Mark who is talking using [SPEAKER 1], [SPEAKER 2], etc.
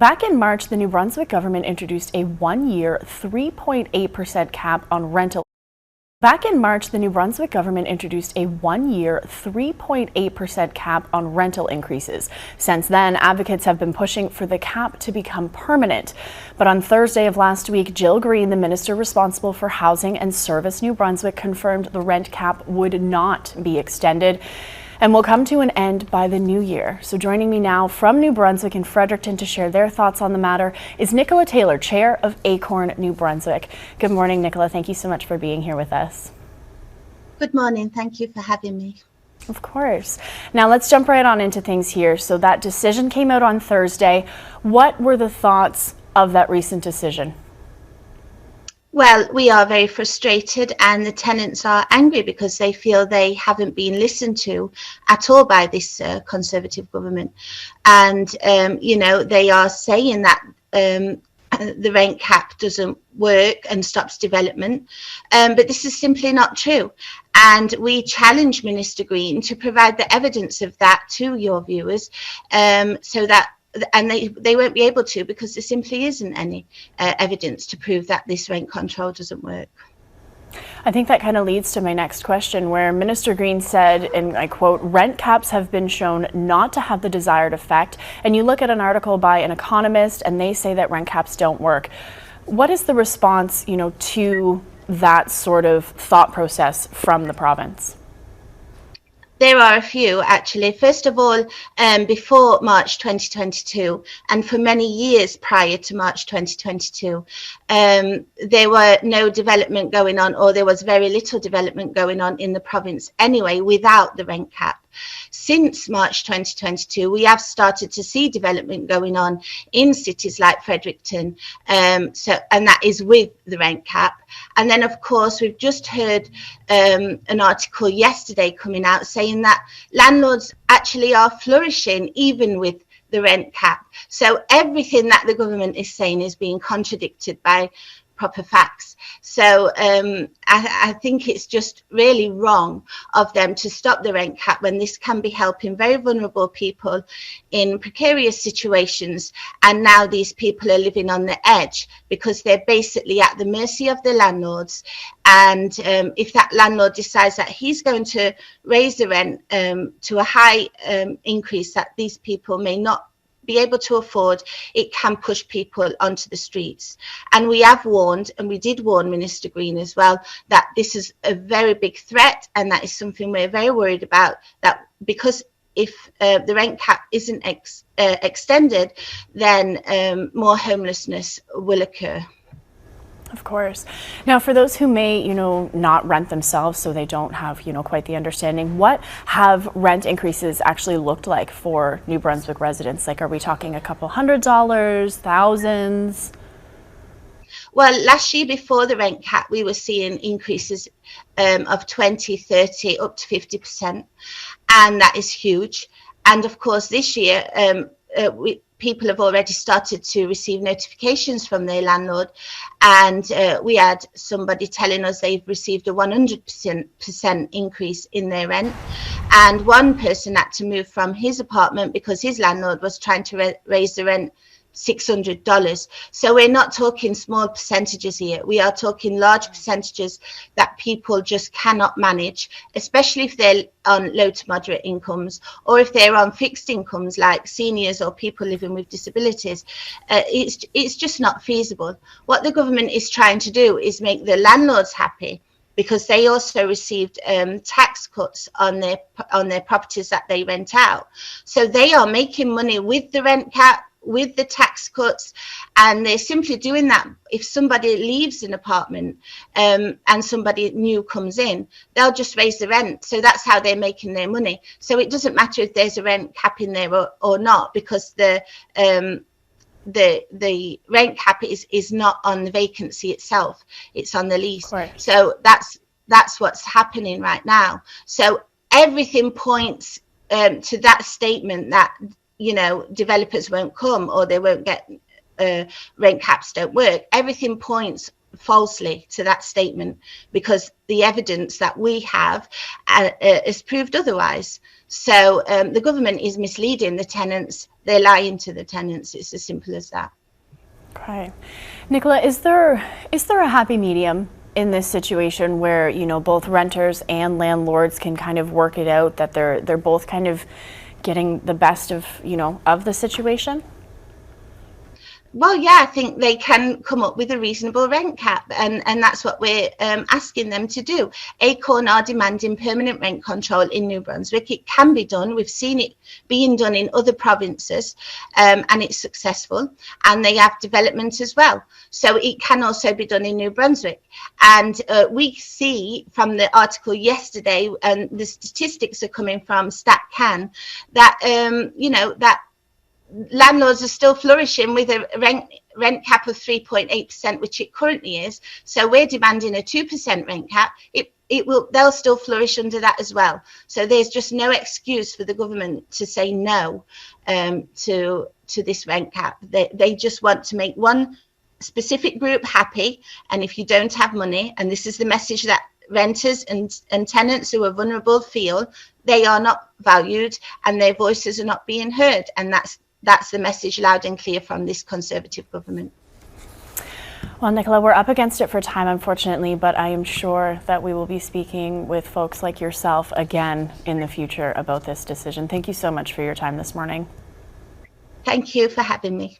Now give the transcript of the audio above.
[SPEAKER 1] Back in March, the New Brunswick government introduced a one-year 3.8% cap on rental. Back in March, the New Brunswick government introduced a one-year 3.8% cap on rental increases. Since then, advocates have been pushing for the cap to become permanent. But on Thursday of last week, Jill Green, the minister responsible for Housing and Service New Brunswick, confirmed the rent cap would not be extended and will come to an end by the new year. So joining me now from New Brunswick and Fredericton to share their thoughts on the matter is Nichola Taylor, Chair of ACORN New Brunswick. Good morning, Nichola. Thank you so much for being here with us.
[SPEAKER 2] Good morning. Thank you for having me.
[SPEAKER 1] Of course. Now let's jump right on into things here. So that decision came out on Thursday. What were the thoughts of that recent decision?
[SPEAKER 2] Well, we are very frustrated, and the tenants are angry because they feel they haven't been listened to at all by this Conservative government. And, they are saying that the rent cap doesn't work and stops development. But this is simply not true. And we challenge Minister Green to provide the evidence of that to your viewers so that they won't be able to, because there simply isn't any evidence to prove that this rent control doesn't work.
[SPEAKER 1] I think that kind of leads to my next question, where Minister Green said, and I quote, "Rent caps have been shown not to have the desired effect." And you look at an article by an economist and they say that rent caps don't work. What is the response, to that sort of thought process from the province?
[SPEAKER 2] There are a few, actually. First of all, before March 2022, and for many years prior to March 2022, there were no development going on, or there was very little development going on in the province anyway, without the rent cap. Since March 2022, we have started to see development going on in cities like Fredericton, and that is with the rent cap. And then, of course, we've just heard an article yesterday coming out saying that landlords actually are flourishing even with the rent cap. So everything that the government is saying is being contradicted by proper facts. So I think it's just really wrong of them to stop the rent cap when this can be helping very vulnerable people in precarious situations. And now these people are living on the edge because they're basically at the mercy of the landlords. And if that landlord decides that he's going to raise the rent to a high increase that these people may not be able to afford, it can push people onto the streets. And we have warned, and we did warn Minister Green as well, that this is a very big threat, and that is something we're very worried about, that because if the rent cap isn't extended, then more homelessness will occur.
[SPEAKER 1] Of course. Now, for those who may, not rent themselves, so they don't have, quite the understanding, what have rent increases actually looked like for New Brunswick residents? Like, are we talking a couple $100s, thousands?
[SPEAKER 2] Well, last year before the rent cap, we were seeing increases of 20, 30, up to 50%. And that is huge. And of course, this year, people have already started to receive notifications from their landlord, and we had somebody telling us they've received a 100% increase in their rent, and one person had to move from his apartment because his landlord was trying to raise the rent $600. So we're not talking small percentages here. We are talking large percentages that people just cannot manage, especially if they're on low to moderate incomes, or if they're on fixed incomes like seniors or people living with disabilities. It's just not feasible. What the government is trying to do is make the landlords happy, because they also received tax cuts on their properties that they rent out. So they are making money with the rent cap, with the tax cuts, and they're simply doing that. If somebody leaves an apartment and somebody new comes in, they'll just raise the rent. So that's how they're making their money. So it doesn't matter if there's a rent cap in there or not, because the rent cap is not on the vacancy itself, it's on the lease. So that's what's happening right now. So everything points to that statement that developers won't come, or they won't get rent caps don't work. Everything points falsely to that statement, because the evidence that we have is proved otherwise. So the government is misleading the tenants. They're lying to the tenants. It's as simple as that.
[SPEAKER 1] Okay. Nichola, is there a happy medium in this situation where, you know, both renters and landlords can kind of work it out, that they're both kind of getting the best of, you know, of the situation?
[SPEAKER 2] Well, yeah, I think they can come up with a reasonable rent cap, and that's what we're asking them to do. ACORN are demanding permanent rent control in New Brunswick. It can be done. We've seen it being done in other provinces, and it's successful, and they have development as well. So it can also be done in New Brunswick. And we see from the article yesterday, and the statistics are coming from StatCan, that, you know, that landlords are still flourishing with a rent cap of 3.8%, which it currently is. So we're demanding a 2% rent cap. They'll still flourish under that as well. So there's just no excuse for the government to say no to this rent cap. They just want to make one specific group happy. And if you don't have money, and this is the message that renters and tenants who are vulnerable feel, they are not valued and their voices are not being heard. And that's the message loud and clear from this Conservative government.
[SPEAKER 1] Well, Nichola, we're up against it for time, unfortunately, but I am sure that we will be speaking with folks like yourself again in the future about this decision. Thank you so much for your time this morning.
[SPEAKER 2] Thank you for having me.